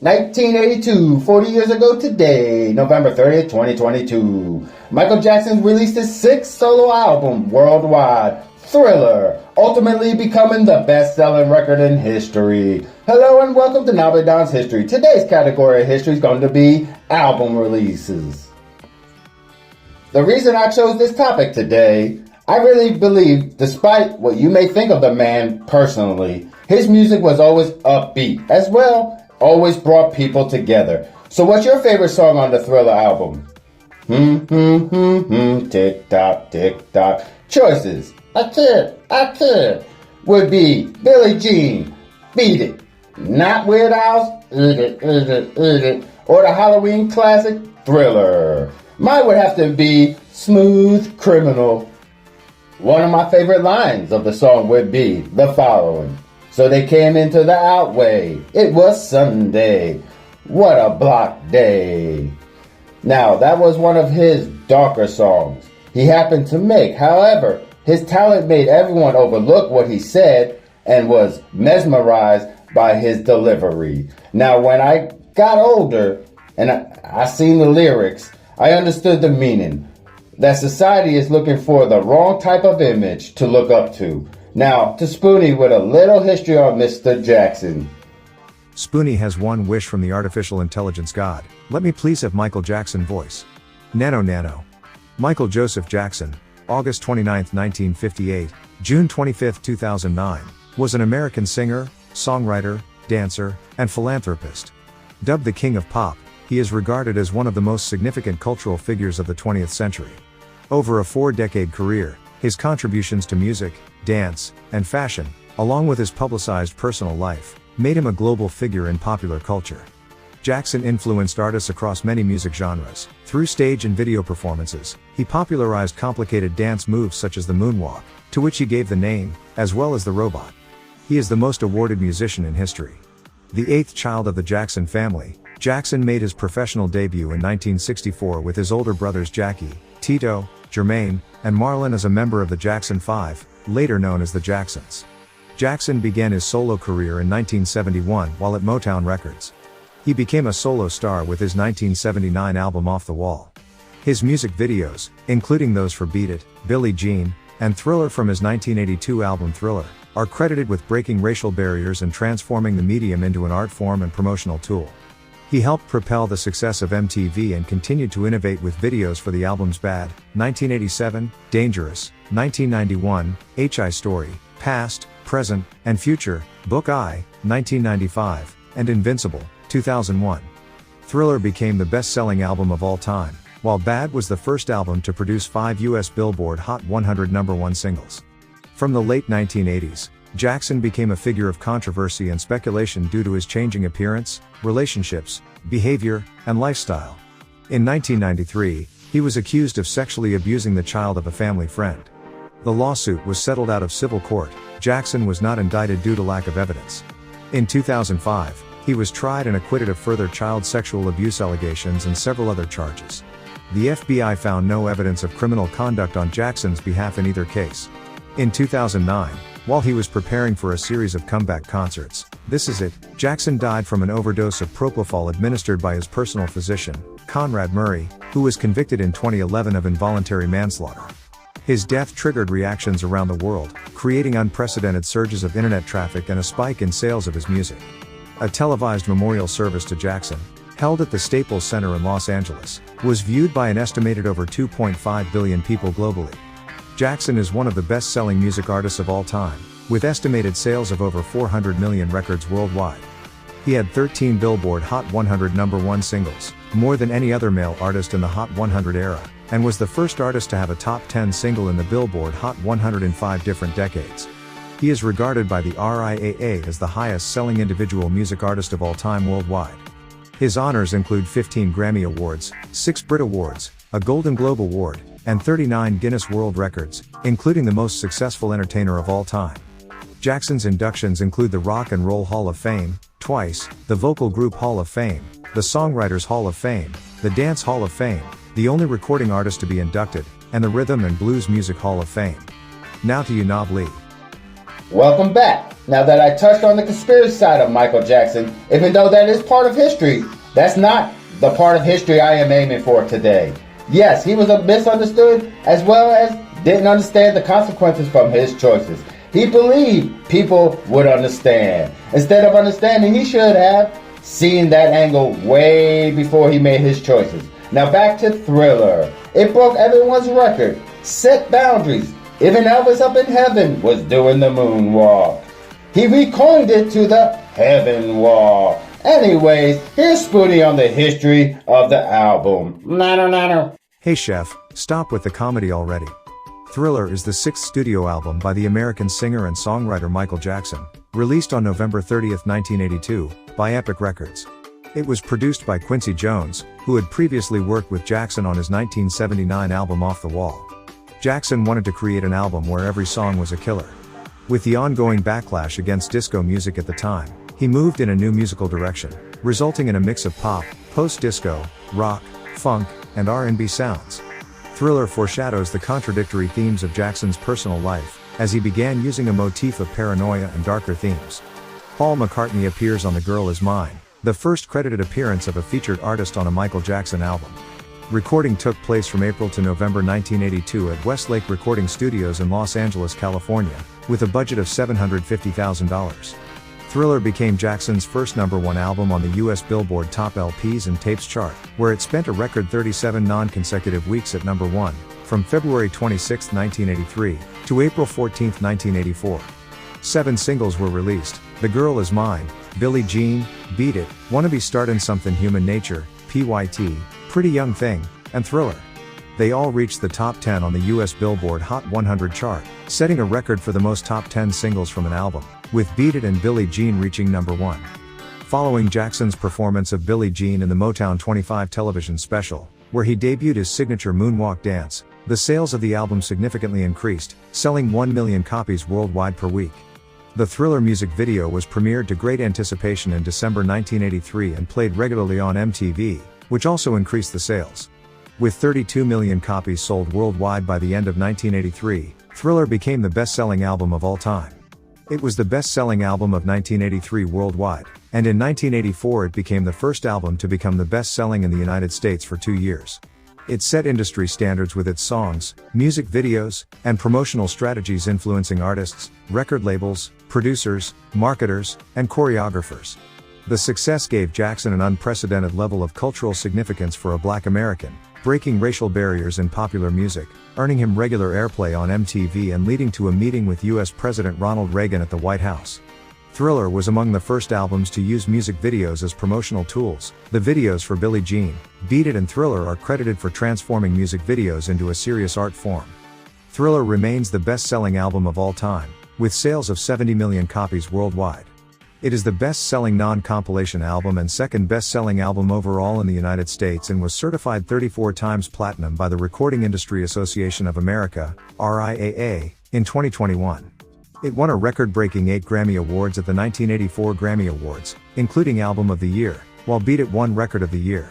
1982, 40 years ago today, November 30th, 2022, Michael Jackson released his sixth solo album worldwide, Thriller, ultimately becoming the best-selling record in history. Hello and welcome to Nobby Don's History. Today's category of history is going to be album releases. The reason I chose this topic today, I really believe, despite what you may think of the man personally, his music was always upbeat, as well always brought people together. So what's your favorite song on the Thriller album? Tick tock, tick tock. Choices. I can't. Would be Billie Jean, Beat It. Not Weird Al's, Eat It. Or the Halloween classic, Thriller. Mine would have to be Smooth Criminal. One of my favorite lines of the song would be the following. So they came into the Outway. It was Sunday. What a block day. Now, that was one of his darker songs he happened to make. However, his talent made everyone overlook what he said and was mesmerized by his delivery. Now, when I got older and I seen the lyrics, I understood the meaning. That society is looking for the wrong type of image to look up to. Now, to Spoonie with a little history on Mr. Jackson. Spoonie has one wish from the artificial intelligence god. Let me please have Michael Jackson voice. Nano. Michael Joseph Jackson, August 29, 1958, June 25, 2009, was an American singer, songwriter, dancer, and philanthropist. Dubbed the King of Pop, he is regarded as one of the most significant cultural figures of the 20th century. Over a 4-decade career, his contributions to music, dance, and fashion, along with his publicized personal life, made him a global figure in popular culture. Jackson influenced artists across many music genres. Through stage and video performances, he popularized complicated dance moves such as the moonwalk, to which he gave the name, as well as the robot. He is the most awarded musician in history. The eighth child of the Jackson family, Jackson made his professional debut in 1964 with his older brothers Jackie, Tito, Jermaine, and Marlon as a member of the Jackson 5, later known as the Jacksons. Jackson began his solo career in 1971 while at Motown Records. He became a solo star with his 1979 album Off the Wall. His music videos, including those for Beat It, Billie Jean, and Thriller from his 1982 album Thriller, are credited with breaking racial barriers and transforming the medium into an art form and promotional tool. He helped propel the success of MTV and continued to innovate with videos for the albums Bad, 1987, Dangerous, 1991, H.I. Story, Past, Present, and Future, Book I, 1995, and Invincible, 2001. Thriller became the best-selling album of all time, while Bad was the first album to produce 5 U.S. Billboard Hot 100 #1 singles. From the late 1980s, Jackson became a figure of controversy and speculation due to his changing appearance, relationships, behavior, and lifestyle. In 1993, he was accused of sexually abusing the child of a family friend. The lawsuit was settled out of civil court. Jackson was not indicted due to lack of evidence. In 2005, he was tried and acquitted of further child sexual abuse allegations and several other charges. The FBI found no evidence of criminal conduct on Jackson's behalf in either case. In 2009, while he was preparing for a series of comeback concerts, This Is It, Jackson died from an overdose of propofol administered by his personal physician, Conrad Murray, who was convicted in 2011 of involuntary manslaughter. His death triggered reactions around the world, creating unprecedented surges of internet traffic and a spike in sales of his music. A televised memorial service to Jackson, held at the Staples Center in Los Angeles, was viewed by an estimated over 2.5 billion people globally. Jackson is one of the best-selling music artists of all time, with estimated sales of over 400 million records worldwide. He had 13 Billboard Hot 100 #1 singles, more than any other male artist in the Hot 100 era, and was the first artist to have a top 10 single in the Billboard Hot 100 in 5 different decades. He is regarded by the RIAA as the highest-selling individual music artist of all time worldwide. His honors include 15 Grammy Awards, 6 Brit Awards, a Golden Globe Award, and 39 Guinness World Records, including the most successful entertainer of all time. Jackson's inductions include the Rock and Roll Hall of Fame, twice, the Vocal Group Hall of Fame, the Songwriters Hall of Fame, the Dance Hall of Fame, the only recording artist to be inducted, and the Rhythm and Blues Music Hall of Fame. Now to you, Knob Lee. Welcome back. Now that I touched on the conspiracy side of Michael Jackson, even though that is part of history, that's not the part of history I am aiming for today. Yes, he was misunderstood as well as didn't understand the consequences from his choices. He believed people would understand. Instead of understanding, he should have seen that angle way before he made his choices. Now back to Thriller. It broke everyone's record, set boundaries. Even Elvis up in heaven was doing the moonwalk. He recoined it to the heaven walk. Anyways, here's Spoonie on the history of the album. No. Hey chef, stop with the comedy already. Thriller is the sixth studio album by the American singer and songwriter Michael Jackson, released on November 30th, 1982, by Epic Records. It was produced by Quincy Jones, who had previously worked with Jackson on his 1979 album Off the Wall. Jackson wanted to create an album where every song was a killer. With the ongoing backlash against disco music at the time, he moved in a new musical direction, resulting in a mix of pop, post-disco, rock, funk, and R&B sounds. Thriller foreshadows the contradictory themes of Jackson's personal life, as he began using a motif of paranoia and darker themes. Paul McCartney appears on The Girl Is Mine, the first credited appearance of a featured artist on a Michael Jackson album. Recording took place from April to November 1982 at Westlake Recording Studios in Los Angeles, California, with a budget of $750,000. Thriller became Jackson's first #1 album on the US Billboard Top LPs and Tapes chart, where it spent a record 37 non-consecutive weeks at #1, from February 26, 1983, to April 14, 1984. 7 singles were released: The Girl Is Mine, Billie Jean, Beat It, Wanna Be Startin' Something Human Nature, PYT, Pretty Young Thing, and Thriller. They all reached the top 10 on the US Billboard Hot 100 chart, setting a record for the most top 10 singles from an album, with Beat It and Billie Jean reaching #1. Following Jackson's performance of Billie Jean in the Motown 25 television special, where he debuted his signature moonwalk dance, the sales of the album significantly increased, selling 1 million copies worldwide per week. The Thriller music video was premiered to great anticipation in December 1983 and played regularly on MTV, which also increased the sales. With 32 million copies sold worldwide by the end of 1983, Thriller became the best-selling album of all time. It was the best-selling album of 1983 worldwide, and in 1984 it became the first album to become the best-selling in the United States for 2 years. It set industry standards with its songs, music videos, and promotional strategies influencing artists, record labels, producers, marketers, and choreographers. The success gave Jackson an unprecedented level of cultural significance for a Black American, breaking racial barriers in popular music, earning him regular airplay on MTV and leading to a meeting with US President Ronald Reagan at the White House. Thriller was among the first albums to use music videos as promotional tools. The videos for Billie Jean, Beat It and Thriller are credited for transforming music videos into a serious art form. Thriller remains the best-selling album of all time, with sales of 70 million copies worldwide. It is the best-selling non-compilation album and second best-selling album overall in the United States and was certified 34 times platinum by the Recording Industry Association of America, RIAA, in 2021. It won a record-breaking 8 Grammy Awards at the 1984 Grammy Awards, including Album of the Year, while Beat It won Record of the Year.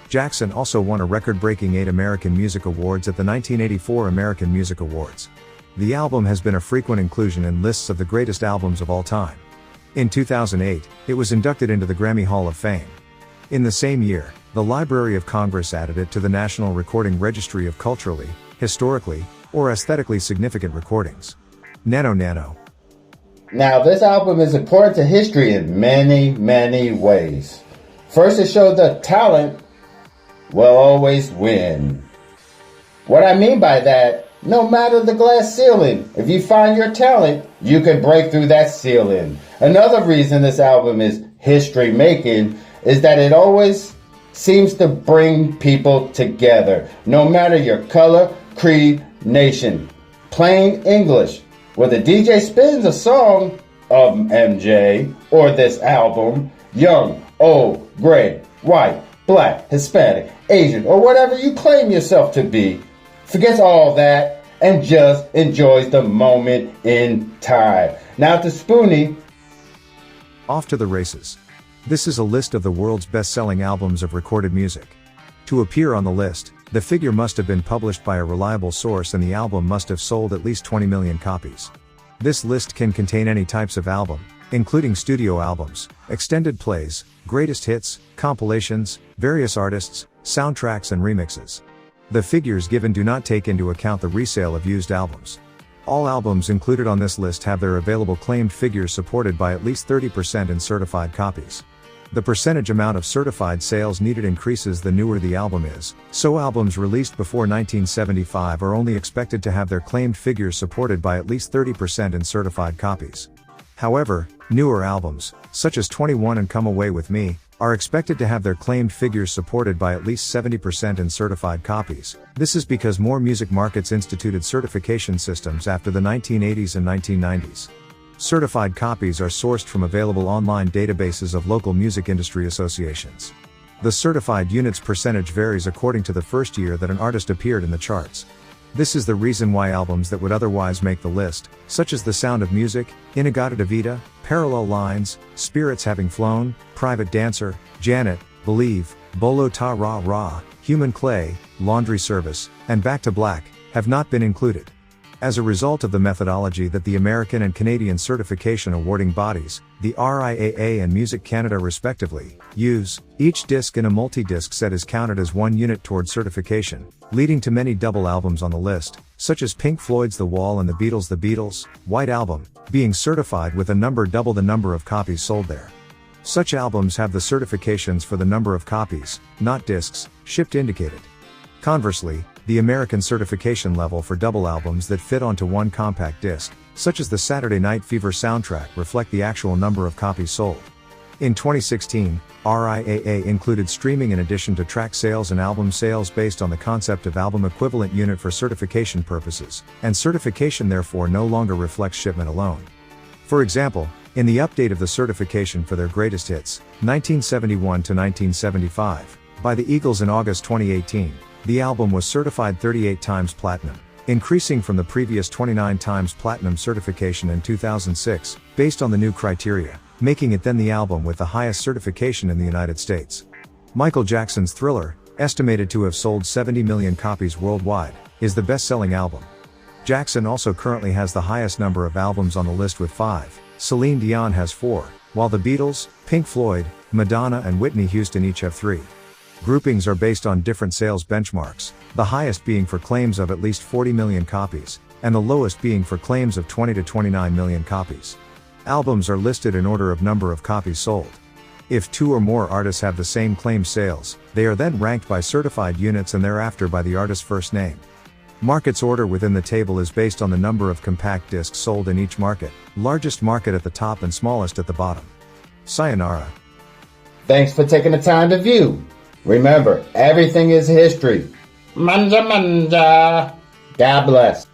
Jackson also won a record-breaking 8 American Music Awards at the 1984 American Music Awards. The album has been a frequent inclusion in lists of the greatest albums of all time. In 2008, it was inducted into the Grammy Hall of Fame. In the same year, the Library of Congress added it to the National Recording Registry of culturally, historically, or aesthetically significant recordings. Nano. Now, this album is important to history in many, many ways. First, it showed that talent will always win. What I mean by that, no matter the glass ceiling, if you find your talent, you can break through that ceiling. Another reason this album is history making is that it always seems to bring people together, no matter your color, creed, nation. Plain English. When the DJ spins a song of MJ or this album, young, old, gray, white, black, Hispanic, Asian, or whatever you claim yourself to be, forgets all that and just enjoys the moment in time. Now to Spoonie. Off to the races. This is a list of the world's best-selling albums of recorded music. To appear on the list, the figure must have been published by a reliable source and the album must have sold at least 20 million copies. This list can contain any types of album, including studio albums, extended plays, greatest hits, compilations, various artists, soundtracks and remixes. The figures given do not take into account the resale of used albums. All albums included on this list have their available claimed figures supported by at least 30% in certified copies. The percentage amount of certified sales needed increases the newer the album is, so albums released before 1975 are only expected to have their claimed figures supported by at least 30% in certified copies. However, newer albums, such as 21 and Come Away With Me, are expected to have their claimed figures supported by at least 70% in certified copies. This is because more music markets instituted certification systems after the 1980s and 1990s. Certified copies are sourced from available online databases of local music industry associations. The certified units percentage varies according to the first year that an artist appeared in the charts. This is the reason why albums that would otherwise make the list, such as The Sound of Music, In-A-Gadda-Da-Vida, Parallel Lines, Spirits Having Flown, Private Dancer, Janet, Believe, Bolo Ta Ra Ra, Human Clay, Laundry Service, and Back to Black, have not been included. As a result of the methodology that the American and Canadian certification awarding bodies, the RIAA and Music Canada respectively, use, each disc in a multi-disc set is counted as one unit toward certification, leading to many double albums on the list, such as Pink Floyd's The Wall and The Beatles' White Album, being certified with a number double the number of copies sold there. Such albums have the certifications for the number of copies, not discs, shipped indicated. Conversely, the American certification level for double albums that fit onto one compact disc, such as the Saturday Night Fever soundtrack, reflect the actual number of copies sold. In 2016, RIAA included streaming in addition to track sales and album sales based on the concept of album equivalent unit for certification purposes, and certification therefore no longer reflects shipment alone. For example, in the update of the certification for their greatest hits, 1971 to 1975, by the Eagles in August 2018, the album was certified 38 times platinum, increasing from the previous 29 times platinum certification in 2006, based on the new criteria, making it then the album with the highest certification in the United States. Michael Jackson's Thriller, estimated to have sold 70 million copies worldwide, is the best-selling album. Jackson also currently has the highest number of albums on the list with 5, Celine Dion has 4, while the Beatles, Pink Floyd, Madonna and Whitney Houston each have 3. Groupings are based on different sales benchmarks, the highest being for claims of at least 40 million copies, and the lowest being for claims of 20 to 29 million copies. Albums are listed in order of number of copies sold. If 2 or more artists have the same claimed sales, they are then ranked by certified units and thereafter by the artist's first name. Markets order within the table is based on the number of compact discs sold in each market, largest market at the top and smallest at the bottom. Sayonara. Thanks for taking the time to view. Remember, everything is history. Manja manja. God bless.